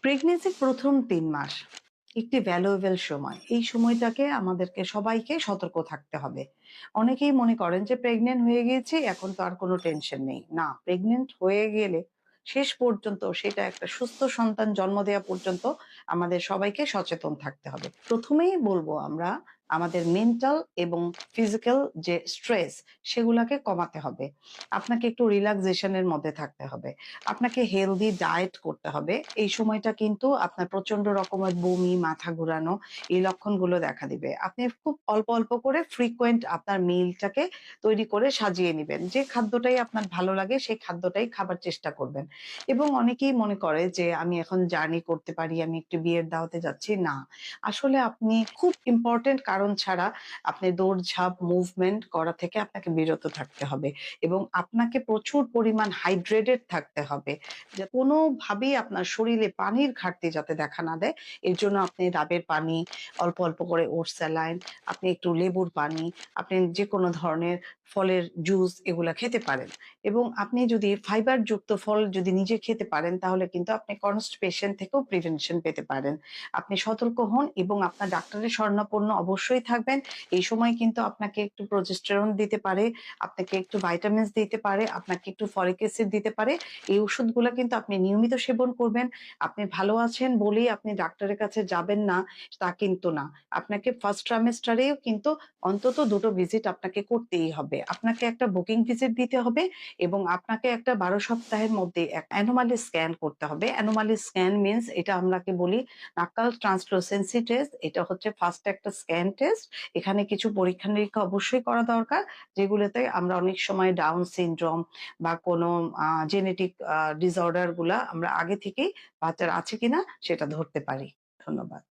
প্রেগনেন্সির ১ম ৩ মাস একটি ভ্যালুয়েবল সময়। এই সময়টাকে আমাদেরকে সবাইকে সতর্ক থাকতে হবে। অনেকেই মনে করেন যে প্রেগন্যান্ট হয়ে গিয়েছি এখন তো আর কোনো টেনশন নেই। না, প্রেগন্যান্ট হয়ে গেলে শেষ পর্যন্ত সেটা একটা সুস্থ সন্তান জন্ম দেওয়া পর্যন্ত আমাদের সবাইকে সচেতন থাকতে হবে। ১ম এই বলব আমরা আমাদের মেন্টাল এবং ফিজিক্যাল যে স্ট্রেস সেগুলাকে কমাতে হবে। আপনাকে একটু রিল্যাক্সেশন এর মধ্যে থাকতে হবে। আপনাকে হেলদি ডায়েট করতে হবে। এই সময়টা কিন্তু আপনার প্রচন্ড রকমের বমি, মাথা ঘুরানো এই লক্ষণগুলো দেখা দিবে। আপনি খুব অল্প, অল্প করে ফ্রিকোয়েন্ট আপনার মিলটাকে তৈরি করে সাজিয়ে নিবেন। যে খাদ্যটাই আপনার ভালো লাগে সেই খাদ্যটাই খাবার চেষ্টা করবেন। এবং অনেকেই মনে করে যে আমি এখন জার্নি করতে পারি, আমি একটু বিয়ের দাওয়াতে যাচ্ছি। না, আসলে আপনি খুব ইম্পোর্টেন্ট কারণ ছাড়া আপনি দৌড়ঝাঁপ, মুভমেন্ট করা থেকে আপনাকে বিরত থাকতে হবে। এবং আপনাকে প্রচুর পরিমাণ হাইড্রেটেড থাকতে হবে। যে কোনোভাবেই আপনার শরীরে পানির ঘাটতি যাতে দেখা না দেয়, এর জন্য আপনি ডাবের পানি, অল্প, অল্প করে ওটস স্যালাইন, আপনি একটু লেবুর পানি, আপনি যেকোনো ধরনের ফলের জুস এগুলা খেতে পারেন। এবং আপনি যদি ফাইবার যুক্ত ফল যদি নিজে খেতে পারেন তাহলে কিন্তু আপনি কনস্টিপেশন থেকেও প্রিভেনশন পেতে পারেন। আপনি সতর্ক হন এবং আপনার ডাক্তারের শরণাপন্ন অবশ্যই থাকবেন। এই সময় কিন্তু আপনাকে একটু প্রজেস্টেরন দিতে পারে, আপনাকে একটু ভাইটামিনস দিতে পারে, আপনাকে একটু ফলিক অ্যাসিড দিতে পারে। এই ওষুধগুলা কিন্তু আপনি নিয়মিত সেবন করবেন। আপনি ভালো আছেন বলেই আপনি ডাক্তারের কাছে যাবেন না, তা কিন্তু না। আপনাকে ফার্স্ট ট্রাইমেস্টারেও কিন্তু অন্তত ২ টো ভিজিট আপনাকে করতেই হবে। আপনাকে একটা বুকিং ভিজিট দিতে হবে এবং আপনাকে একটা ১২ সপ্তাহের মধ্যে অ্যানোমালি স্ক্যান করতে হবে। অ্যানোমালি স্ক্যান মিনস এটা আমরাকে বলি নাকাল ট্রান্সলুসেন্সি টেস্ট। এটা হচ্ছে ফার্স্ট একটা স্ক্যান টেস্ট। এখানে কিছু পরীক্ষা-নিরীক্ষা অবশ্যই করা দরকার। যেগুলোতে আমরা অনেক সময় ডাউন সিনড্রোম বা কোনো জেনেটিক ডিসঅর্ডার গুলা আমরা আগে থেকেই বাচ্চার আছে কিনা সেটা ধরতে পারি। ধন্যবাদ।